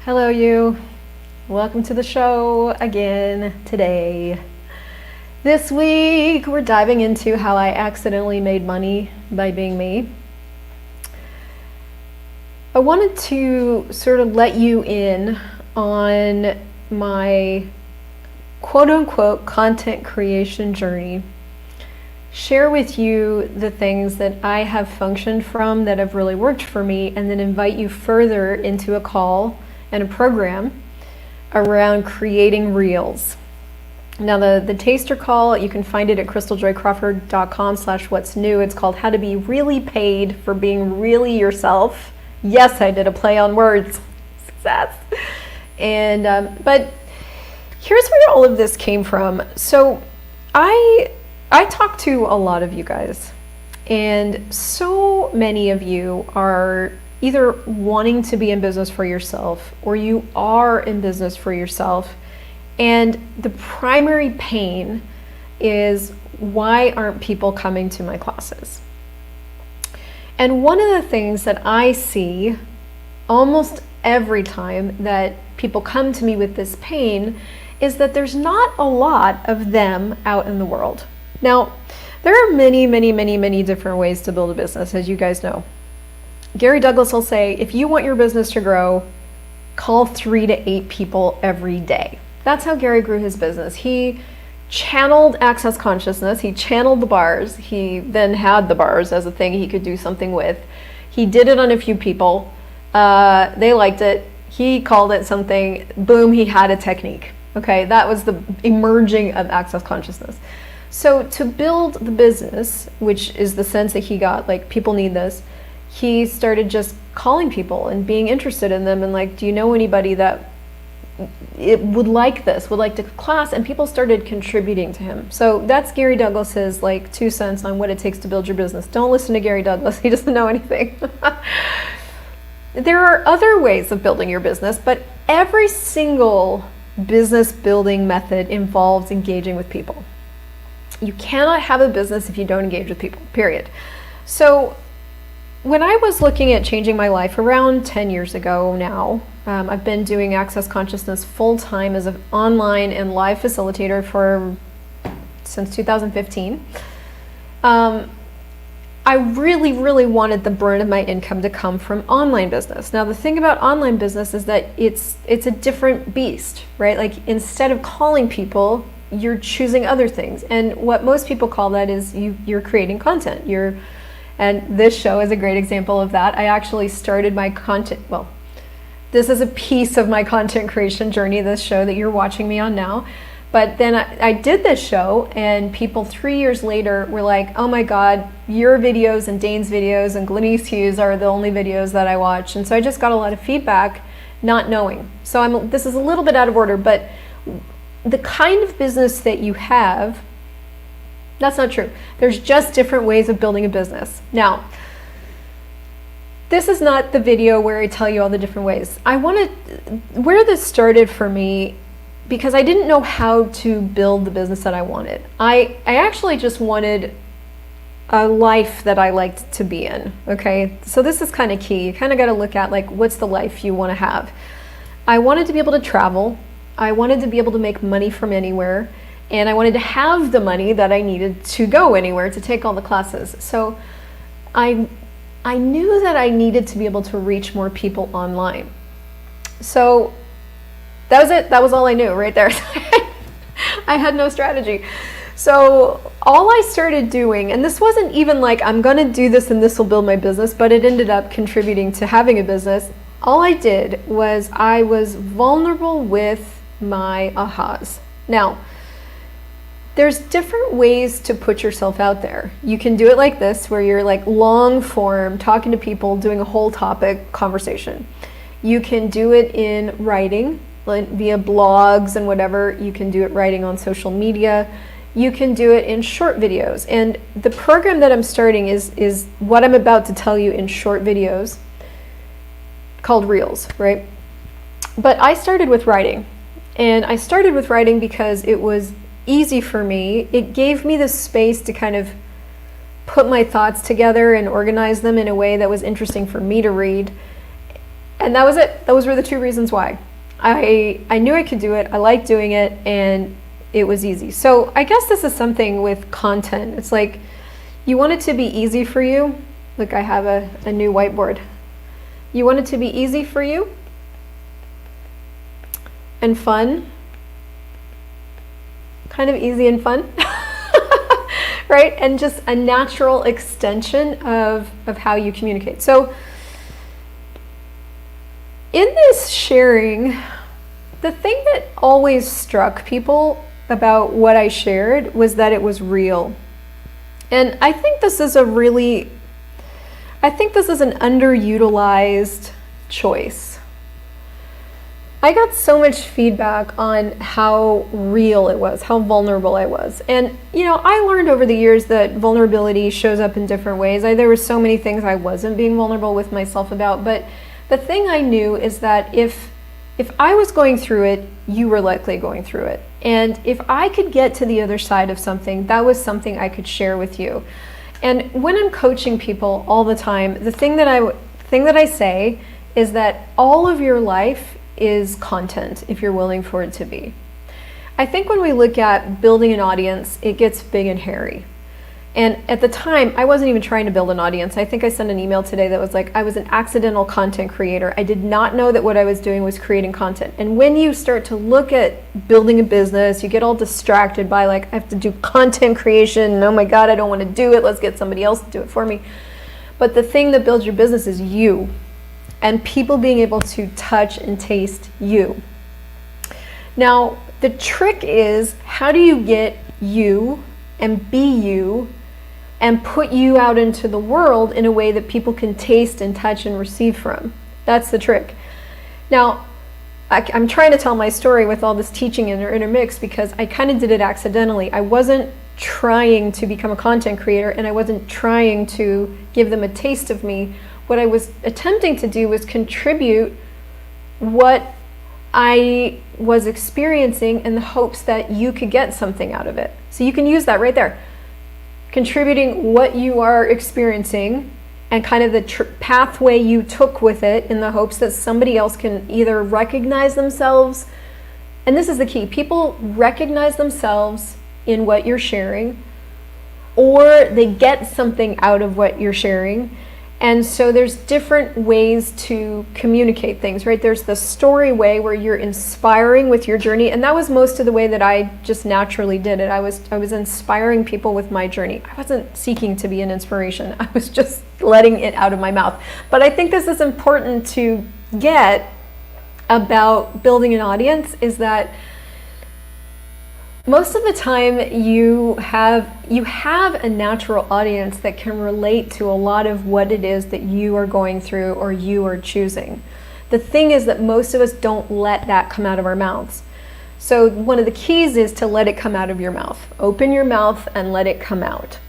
Hello, you. Welcome to the show again today. This week, we're diving into how I accidentally made money by being me. I wanted to sort of let you in on my quote-unquote content creation journey. Share with you the things that I have functioned from that have really worked for me, and then invite you further into a call and a program around creating reels. Now the taster call, you can find it at crystaljoycrawford.com/what's new. It's called How to Be Really Paid for Being Really Yourself. Yes, I did a play on words. Success. And but here's where all of this came from. So I talk to a lot of you guys, and so many of you are either wanting to be in business for yourself, or you are in business for yourself, and the primary pain is, why aren't people coming to my classes? And one of the things that I see almost every time that people come to me with this pain is that there's not a lot of them out in the world. Now, there are many different ways to build a business, as you guys know. Gary Douglas will say, if you want your business to grow, call 3 to 8 people every day. That's how Gary grew his business. He channeled access consciousness. He channeled the bars. He then had the bars as a thing he could do something with. He did it on a few people. They liked it. He called it something. Boom, he had a technique. Okay, that was the emerging of access consciousness. So to build the business, which is the sense that he got, like, people need this, he started just calling people and being interested in them and like, do you know anybody that would like this, would like to class? And people started contributing to him. So that's Gary Douglas's like 2 cents on what it takes to build your business. Don't listen to Gary Douglas, he doesn't know anything. There are other ways of building your business, but every single business building method involves engaging with people. You cannot have a business if you don't engage with people, period. So when I was looking at changing my life around 10 years ago now, I've been doing access consciousness full-time as an online and live facilitator since 2015. I really wanted the burn of my income to come from online business. Now the thing about online business is that it's a different beast, right? Like, instead of calling people, you're choosing other things. And what most people call that is you're creating content. And this show is a great example of that. I actually started my content, well, this is a piece of my content creation journey, this show that you're watching me on now. But then I did this show, and people 3 years later were like, oh my God, your videos and Dane's videos and Glenise Hughes are the only videos that I watch. And so I just got a lot of feedback, not knowing. So this is a little bit out of order, but the kind of business that you have, that's not true. There's just different ways of building a business. Now, this is not the video where I tell you all the different ways. Where this started for me, because I didn't know how to build the business that I wanted. I actually just wanted a life that I liked to be in, okay? So this is kind of key. You kind of got to look at, like, what's the life you want to have? I wanted to be able to travel. I wanted to be able to make money from anywhere. And I wanted to have the money that I needed to go anywhere to take all the classes. So I knew that I needed to be able to reach more people online. So that was it. That was all I knew right there. I had no strategy. So all I started doing, and this wasn't even like, I'm going to do this and this will build my business, but it ended up contributing to having a business. All I did was I was vulnerable with my ahas. Now, there's different ways to put yourself out there. You can do it like this, where you're like long form, talking to people, doing a whole topic conversation. You can do it in writing, like via blogs and whatever. You can do it writing on social media. You can do it in short videos. And the program that I'm starting is what I'm about to tell you in short videos, called Reels, right? But I started with writing. And I started with writing because it was easy for me. It gave me the space to kind of put my thoughts together and organize them in a way that was interesting for me to read. And that was it. Those were the two reasons why. I knew I could do it. I liked doing it, and it was easy. So I guess this is something with content. It's like you want it to be easy for you. Look, I have a new whiteboard. You want it to be easy for you and fun. Kind of easy and fun. Right? And just a natural extension of how you communicate. So in this sharing, the thing that always struck people about what I shared was that it was real. And I think this is an underutilized choice. I got so much feedback on how real it was, how vulnerable I was. And, I learned over the years that vulnerability shows up in different ways. There were so many things I wasn't being vulnerable with myself about, but the thing I knew is that if I was going through it, you were likely going through it. And if I could get to the other side of something, that was something I could share with you. And when I'm coaching people all the time, the thing that I say is that all of your life is content if you're willing for it to be. I think when we look at building an audience, it gets big and hairy. And at the time, I wasn't even trying to build an audience. I think I sent an email today that was like, I was an accidental content creator. I did not know that what I was doing was creating content. And when you start to look at building a business, you get all distracted by like, I have to do content creation. Oh my God, I don't want to do it. Let's get somebody else to do it for me. But the thing that builds your business is you. And people being able to touch and taste you. Now, the trick is, how do you get you and be you and put you out into the world in a way that people can taste and touch and receive from? That's the trick. Now, I'm trying to tell my story with all this teaching intermixed because I kind of did it accidentally. I wasn't trying to become a content creator, and I wasn't trying to give them a taste of me. What I was attempting to do was contribute what I was experiencing in the hopes that you could get something out of it. So you can use that right there. Contributing what you are experiencing and kind of the pathway you took with it in the hopes that somebody else can either recognize themselves, and this is the key, people recognize themselves in what you're sharing, or they get something out of what you're sharing. And so there's different ways to communicate things, right? There's the story way where you're inspiring with your journey, and that was most of the way that I just naturally did it. I was inspiring people with my journey. I wasn't seeking to be an inspiration. I was just letting it out of my mouth. But I think this is important to get about building an audience, is that most of the time you have a natural audience that can relate to a lot of what it is that you are going through or you are choosing. The thing is that most of us don't let that come out of our mouths. So one of the keys is to let it come out of your mouth. Open your mouth and let it come out.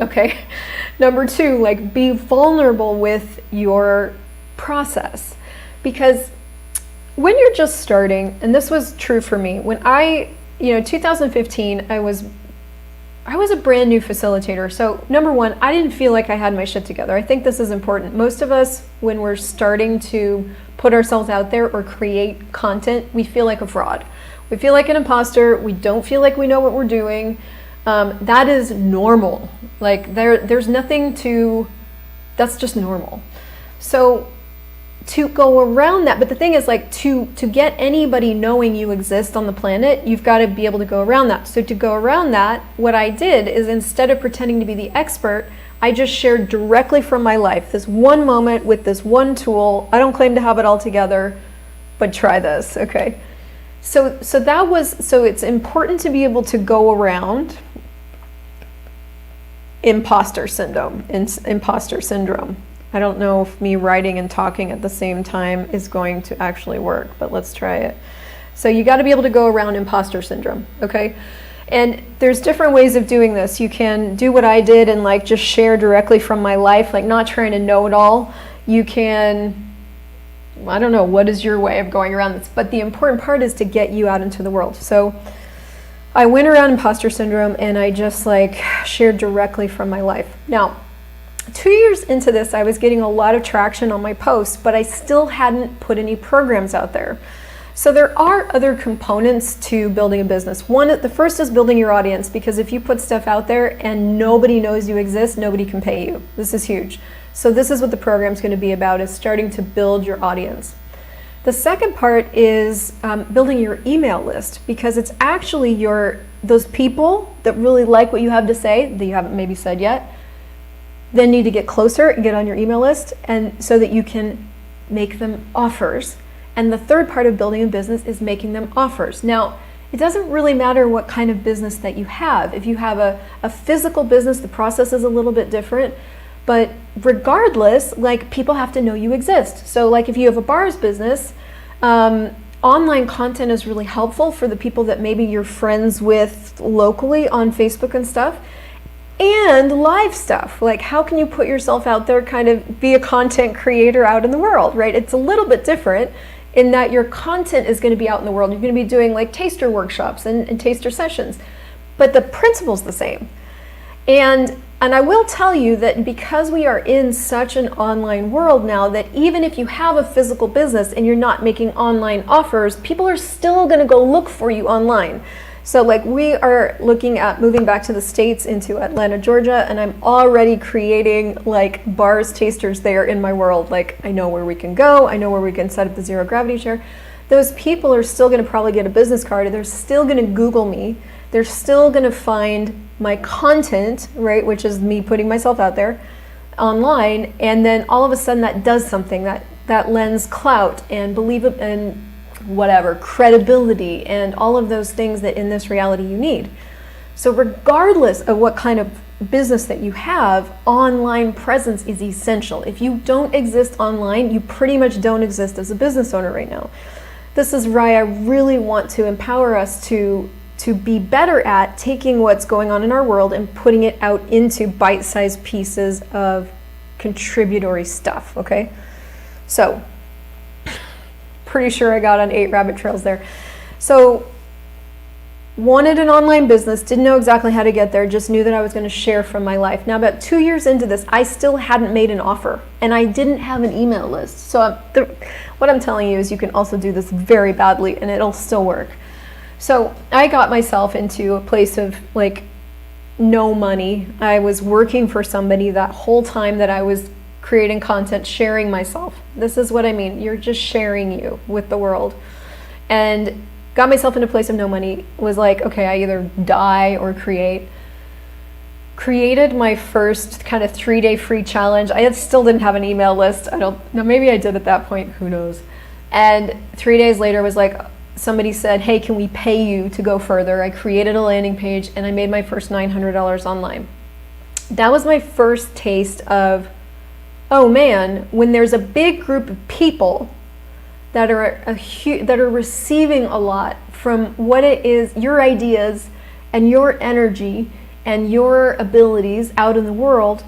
Okay? Number two, like, be vulnerable with your process. Because when you're just starting, and this was true for me, when 2015, I was a brand new facilitator. So number one, I didn't feel like I had my shit together. I think this is important. Most of us, when we're starting to put ourselves out there or create content, we feel like a fraud. We feel like an imposter. We don't feel like we know what we're doing. That is normal. Like there's nothing that's just normal. So to go around that, but the thing is, like, to get anybody knowing you exist on the planet, you've got to be able to go around that. So to go around that, what I did is, instead of pretending to be the expert, I just shared directly from my life, this one moment with this one tool. I don't claim to have it all together, but try this, okay? So it's important to be able to go around imposter syndrome. I don't know if me writing and talking at the same time is going to actually work, but let's try it. So you got to be able to go around imposter syndrome, okay? And there's different ways of doing this. You can do what I did and like just share directly from my life, like not trying to know it all. You can, I don't know, what is your way of going around this? But the important part is to get you out into the world. So I went around imposter syndrome and I just like shared directly from my life. Now, 2 years into this, I was getting a lot of traction on my posts, but I still hadn't put any programs out there. So there are other components to building a business. The first is building your audience, because if you put stuff out there and nobody knows you exist, nobody can pay you. This is huge. So this is what the program's going to be about, is starting to build your audience. The second part is building your email list, because it's actually those people that really like what you have to say, that you haven't maybe said yet, then need to get closer and get on your email list, and so that you can make them offers. And the third part of building a business is making them offers. Now, it doesn't really matter what kind of business that you have. If you have a physical business, the process is a little bit different. But regardless, like, people have to know you exist. So like if you have a bars business, online content is really helpful for the people that maybe you're friends with locally on Facebook and stuff. And live stuff, like how can you put yourself out there, kind of be a content creator out in the world, right? It's a little bit different in that your content is going to be out in the world. You're going to be doing like taster workshops and taster sessions, but the principle's the same. And I will tell you that because we are in such an online world now, that even if you have a physical business and you're not making online offers, people are still going to go look for you online. So like, we are looking at moving back to the States, into Atlanta, Georgia, and I'm already creating like bars tasters there in my world. Like, I know where we can go, I know where we can set up the zero gravity chair. Those people are still going to probably get a business card, they're still going to Google me, they're still going to find my content, right, which is me putting myself out there online, and then all of a sudden that does something, that lends clout and and whatever, credibility, and all of those things that in this reality you need. So regardless of what kind of business that you have, online presence is essential. If you don't exist online, you pretty much don't exist as a business owner right now. This is why I really want to empower us to be better at taking what's going on in our world and putting it out into bite-sized pieces of contributory stuff, okay? So, pretty sure I got on 8 rabbit trails there. So, wanted an online business, didn't know exactly how to get there, just knew that I was going to share from my life. Now, about 2 years into this, I still hadn't made an offer, and I didn't have an email list. So what I'm telling you is you can also do this very badly, and it'll still work. So I got myself into a place of like no money. I was working for somebody that whole time that I was creating content, sharing myself. This is what I mean. You're just sharing you with the world. And got myself into a place of no money. Was like, okay, I either die or create. Created my first kind of 3-day free challenge. I still didn't have an email list. I don't know, maybe I did at that point, who knows. And 3 days later was like, somebody said, hey, can we pay you to go further? I created a landing page and I made my first $900 online. That was my first taste of, oh man, when there's a big group of people that are that are receiving a lot from what it is, your ideas and your energy and your abilities out in the world,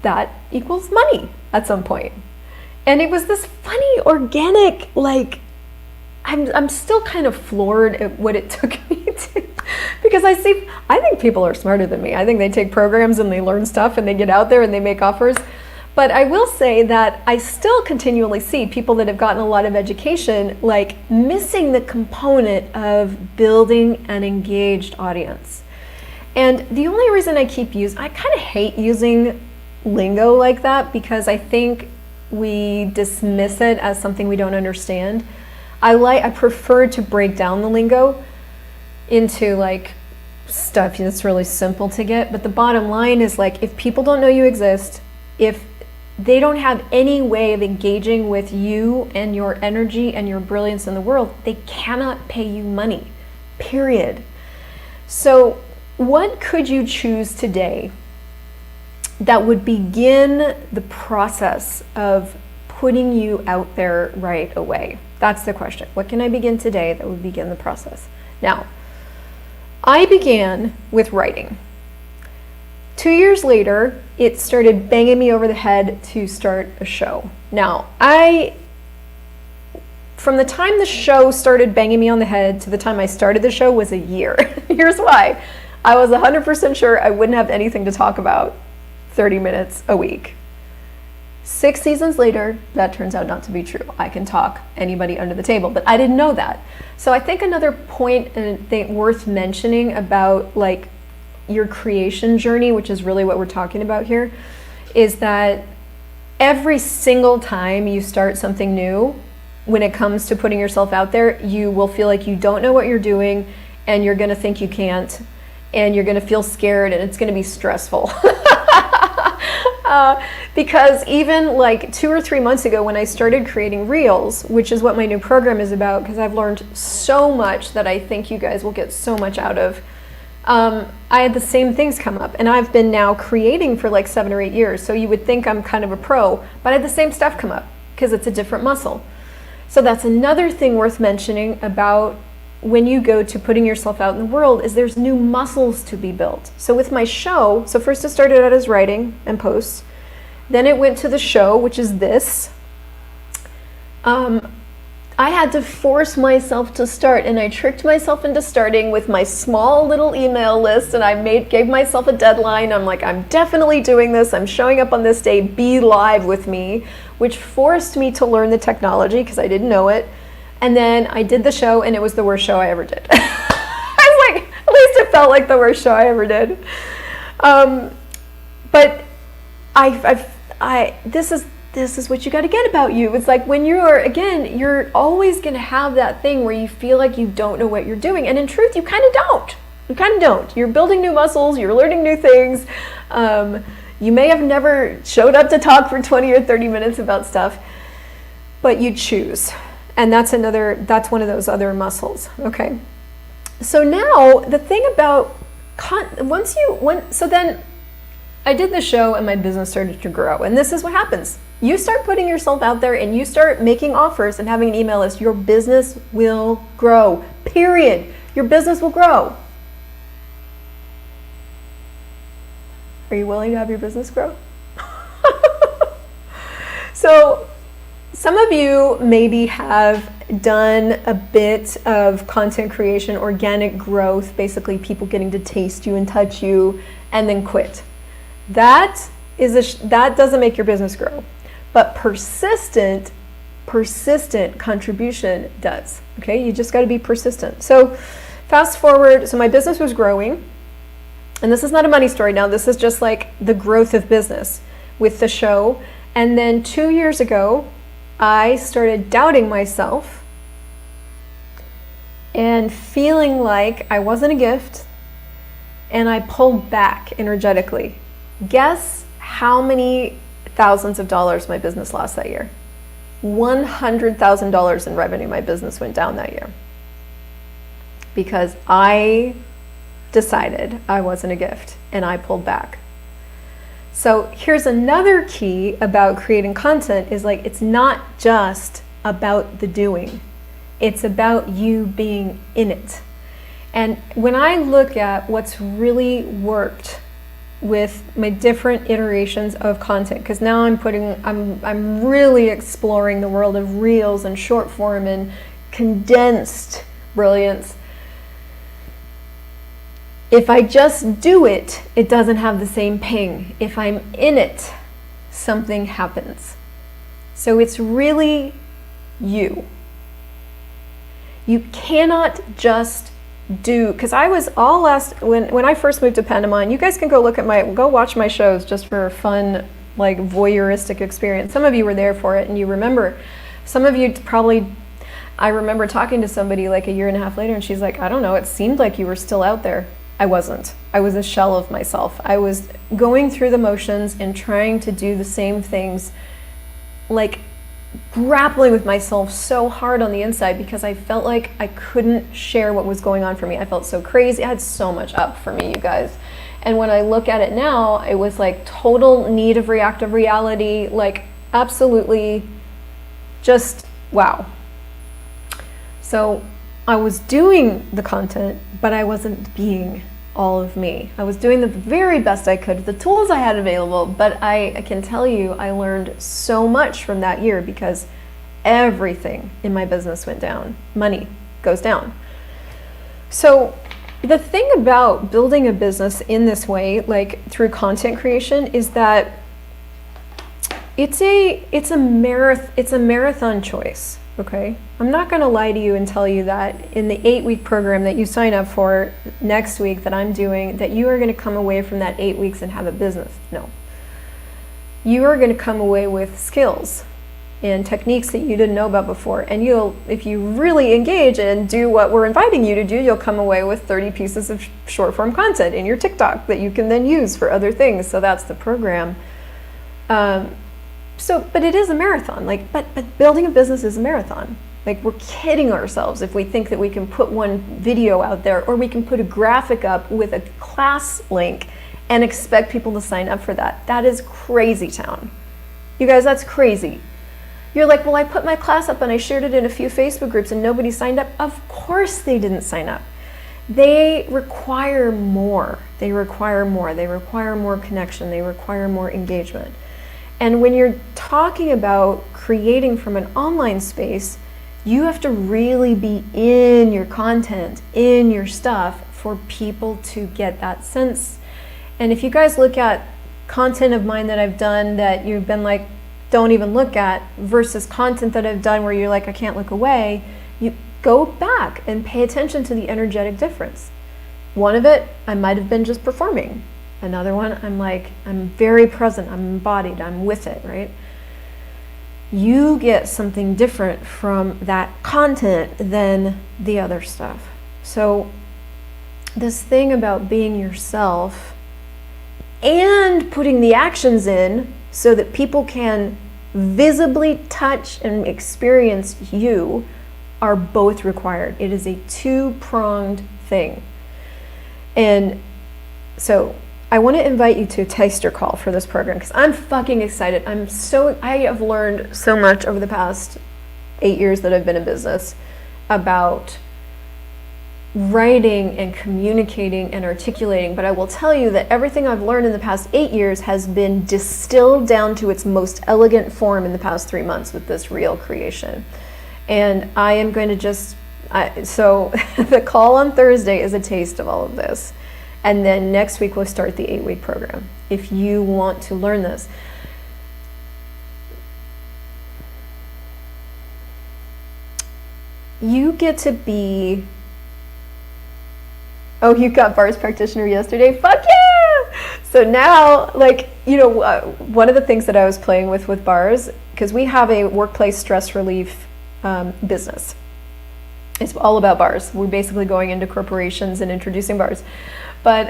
that equals money at some point. And it was this funny, organic, like, I'm still kind of floored at what it took me to, because I think people are smarter than me. I think they take programs and they learn stuff and they get out there and they make offers. But I will say that I still continually see people that have gotten a lot of education, like, missing the component of building an engaged audience. And the only reason I kind of hate using lingo like that, because I think we dismiss it as something we don't understand. I prefer to break down the lingo into like stuff that's really simple to get. But the bottom line is, like, if people don't know you exist, if they don't have any way of engaging with you and your energy and your brilliance in the world, they cannot pay you money, period. So what could you choose today that would begin the process of putting you out there right away? That's the question. What can I begin today that would begin the process? Now, I began with writing. 2 years later, it started banging me over the head to start a show. Now, from the time the show started banging me on the head to the time I started the show was a year. Here's why. I was 100% sure I wouldn't have anything to talk about 30 minutes a week. 6 seasons later, that turns out not to be true. I can talk anybody under the table, but I didn't know that. So I think another point and thing worth mentioning about like your creation journey, which is really what we're talking about here, is that every single time you start something new, when it comes to putting yourself out there, you will feel like you don't know what you're doing, and you're gonna think you can't, and you're gonna feel scared, and it's gonna be stressful. Because even like 2 or 3 months ago when I started creating Reels, which is what my new program is about, because I've learned so much that I think you guys will get so much out of, I had the same things come up, and I've been now creating for like 7 or 8 years, so you would think I'm kind of a pro, but I had the same stuff come up because it's a different muscle. So that's another thing worth mentioning about when you go to putting yourself out in the world, is there's new muscles to be built. So with my show, so first it started out as writing and posts, then it went to the show, which is this. I had to force myself to start, and I tricked myself into starting with my small little email list, and I gave myself a deadline. I'm like, I'm definitely doing this. I'm showing up on this day, be live with me, which forced me to learn the technology because I didn't know it. And then I did the show, and it was the worst show I ever did. I was like, at least it felt like the worst show I ever did. But this is what you got to get about you. It's like when you're always going to have that thing where you feel like you don't know what you're doing. And in truth, you kind of don't. You kind of don't. You're building new muscles. You're learning new things. You may have never showed up to talk for 20 or 30 minutes about stuff, but you choose. And that's one of those other muscles. Okay. So now the thing about so then I did the show and my business started to grow. And this is what happens. You start putting yourself out there and you start making offers and having an email list, your business will grow. Period. Your business will grow. Are you willing to have your business grow? So some of you maybe have done a bit of content creation, organic growth, basically people getting to taste you and touch you and then quit. That doesn't make your business grow, but persistent contribution does. Okay, you just got to be persistent. So fast forward, so my business was growing, and this is not a money story now, this is just like the growth of business with the show. And then 2 years ago, I started doubting myself and feeling like I wasn't a gift, and I pulled back energetically. Guess how many thousands of dollars my business lost that year? $100,000 in revenue my business went down that year because I decided I wasn't a gift and I pulled back. So here's another key about creating content is like, it's not just about the doing. It's about you being in it. And when I look at what's really worked with my different iterations of content, because now I'm really exploring the world of reels and short form and condensed brilliance. If I just do it, it doesn't have the same ping. If I'm in it, something happens. So it's really you. You cannot just do, because I was all when I first moved to Panama, and you guys can go watch my shows just for a fun, like voyeuristic experience. Some of you were there for it and you remember. Some of you probably, I remember talking to somebody like a year and a half later and she's like, I don't know, it seemed like you were still out there. I wasn't. I was a shell of myself. I was going through the motions and trying to do the same things, like grappling with myself so hard on the inside because I felt like I couldn't share what was going on for me. I felt so crazy. I had so much up for me, you guys. And when I look at it now, it was like total need of reactive reality, like absolutely just wow. So I was doing the content, but I wasn't being all of me. I was doing the very best I could with the tools I had available, but I can tell you I learned so much from that year because everything in my business went down. Money goes down. So The thing about building a business in this way, like through content creation, is that it's a marathon choice. Okay, I'm not going to lie to you and tell you that in the 8-week program that you sign up for next week that I'm doing, that you are going to come away from that 8 weeks and have a business. No, you are going to come away with skills and techniques that you didn't know about before. And if you really engage and do what we're inviting you to do, you'll come away with 30 pieces of short form content in your TikTok that you can then use for other things. So that's the program. But it is a marathon. But building a business is a marathon. Like, we're kidding ourselves if we think that we can put one video out there, or we can put a graphic up with a class link and expect people to sign up for that. That is crazy town. You guys, that's crazy. You're like, well, I put my class up and I shared it in a few Facebook groups and nobody signed up. Of course they didn't sign up. They require more. They require more connection. They require more engagement. And when you're talking about creating from an online space, you have to really be in your content, in your stuff, for people to get that sense. And if you guys look at content of mine that I've done that you've been like, don't even look at, versus content that I've done where you're like, I can't look away, you go back and pay attention to the energetic difference. One of it, I might have been just performing. Another one, I'm very present, I'm embodied, I'm with it, right? You get something different from that content than the other stuff. So this thing about being yourself and putting the actions in so that people can visibly touch and experience you are both required. It is a two-pronged thing. And so I want to invite you to a taster call for this program because I'm fucking excited. I have learned so much over the past 8 years that I've been in business about writing and communicating and articulating, but I will tell you that everything I've learned in the past 8 years has been distilled down to its most elegant form in the past 3 months with this Reel creation. And I am going to so the call on Thursday is a taste of all of this. And then next week we'll start the 8-week program. If you want to learn this, you get to be, oh, you got bars practitioner yesterday? Fuck yeah! So now, one of the things that I was playing with bars, because we have a workplace stress relief business. It's all about bars. We're basically going into corporations and introducing bars. But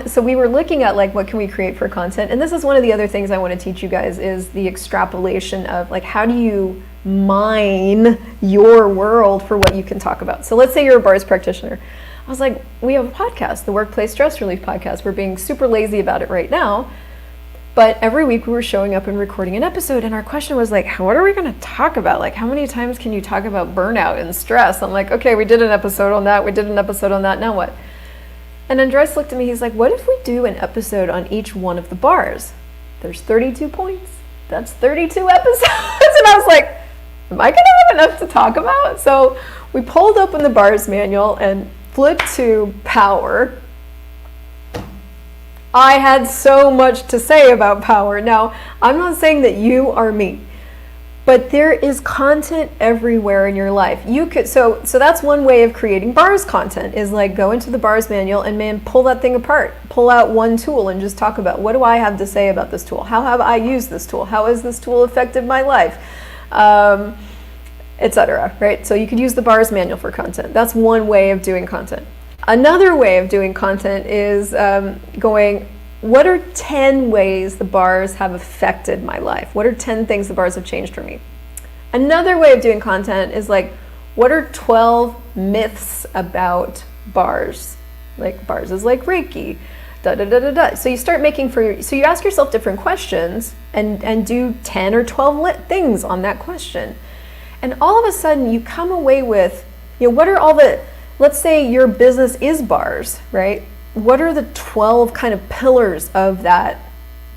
so we were looking at what can we create for content, and this is one of the other things I want to teach you guys is the extrapolation of how do you mine your world for what you can talk about. So let's say you're a bars practitioner. I was like, we have a podcast, the Workplace Stress Relief Podcast. We're being super lazy about it right now. But every week we were showing up and recording an episode, and our question was what are we going to talk about? How many times can you talk about burnout and stress? I'm like, okay, we did an episode on that. We did an episode on that. Now what? And Andres looked at me. He's like, what if we do an episode on each one of the bars? There's 32 points. That's 32 episodes. And I was like, am I going to have enough to talk about? So we pulled open the bars manual and flipped to power. I had so much to say about power. Now, I'm not saying that you are me, but there is content everywhere in your life. You could so that's one way of creating bars content is go into the bars manual and pull that thing apart. Pull out one tool and just talk about what do I have to say about this tool? How have I used this tool? How has this tool affected my life? Etc. Right? So you could use the bars manual for content. That's one way of doing content. Another way of doing content is what are 10 ways the bars have affected my life? What are 10 things the bars have changed for me? Another way of doing content is what are 12 myths about bars? Bars is like Reiki, da da da da da. So you start so you ask yourself different questions and do 10 or 12 things on that question. And all of a sudden you come away with, what are all the, let's say your business is bars, right? What are the 12 kind of pillars of that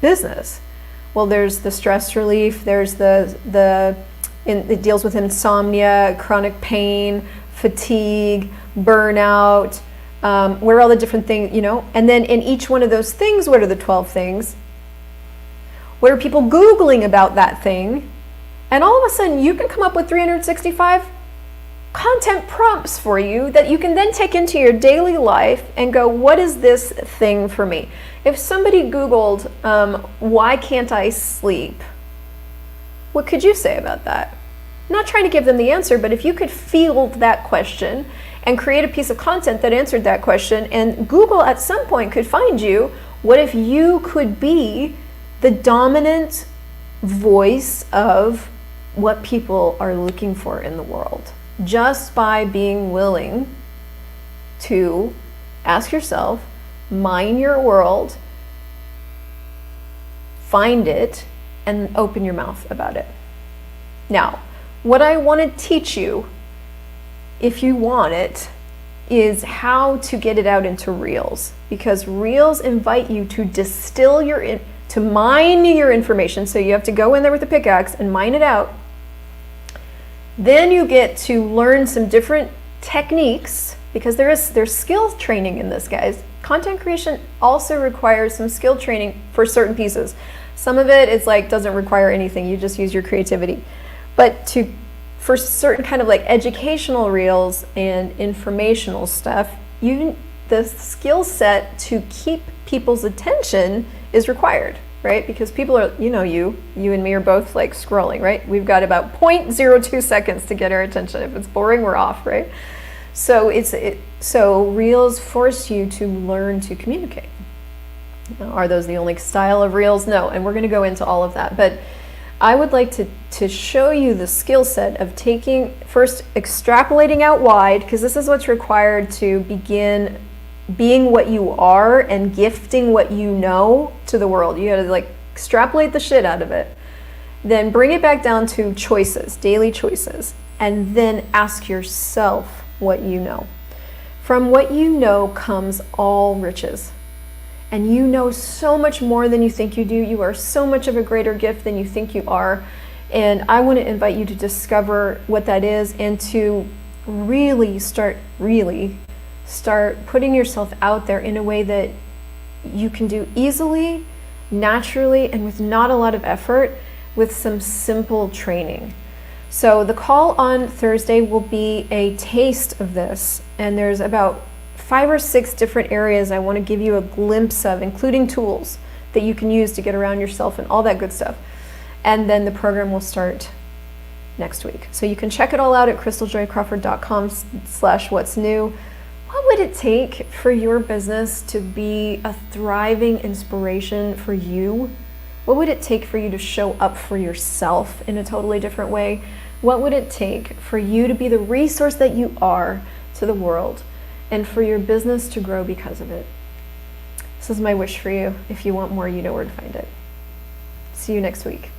business? Well, there's the stress relief, there's it deals with insomnia, chronic pain, fatigue, burnout, where are all the different things, and then in each one of those things, what are the 12 things? What are people Googling about that thing? And all of a sudden you can come up with 365 content prompts for you that you can then take into your daily life and go, what is this thing for me? If somebody Googled, why can't I sleep? What could you say about that? I'm not trying to give them the answer, but if you could field that question and create a piece of content that answered that question, and Google at some point could find you, what if you could be the dominant voice of what people are looking for in the world, just by being willing to ask yourself, mine your world, find it, and open your mouth about it. Now, what I want to teach you, if you want it, is how to get it out into reels, because reels invite you to distill to mine your information. So you have to go in there with a pickaxe and mine it out. Then you get to learn some different techniques, because there's skill training in this, guys. Content creation also requires some skill training for certain pieces. Some of it is like doesn't require anything, you just use your creativity. But for certain kind of like educational reels and informational stuff, the skill set to keep people's attention is required, right? Because people are, you and me are both like scrolling, right? We've got about 0.02 seconds to get our attention. If it's boring, we're off, right? So reels force you to learn to communicate. Now, are those the only style of reels? No, and we're going to go into all of that. But I would like to show you the skill set of first extrapolating out wide, because this is what's required to begin being what you are and gifting what you know to the world. You gotta like extrapolate the shit out of it. Then bring it back down to choices, daily choices, and then ask yourself what you know. From what you know comes all riches. And you know so much more than you think you do. You are so much of a greater gift than you think you are. And I want to invite you to discover what that is and to really start putting yourself out there in a way that you can do easily, naturally, and with not a lot of effort, with some simple training. So the call on Thursday will be a taste of this. And there's about 5 or 6 different areas I want to give you a glimpse of, including tools that you can use to get around yourself and all that good stuff. And then the program will start next week. So you can check it all out at crystaljoycrawford.com/what's new. What would it take for your business to be a thriving inspiration for you? What would it take for you to show up for yourself in a totally different way? What would it take for you to be the resource that you are to the world, and for your business to grow because of it? This is my wish for you. If you want more, you know where to find it. See you next week.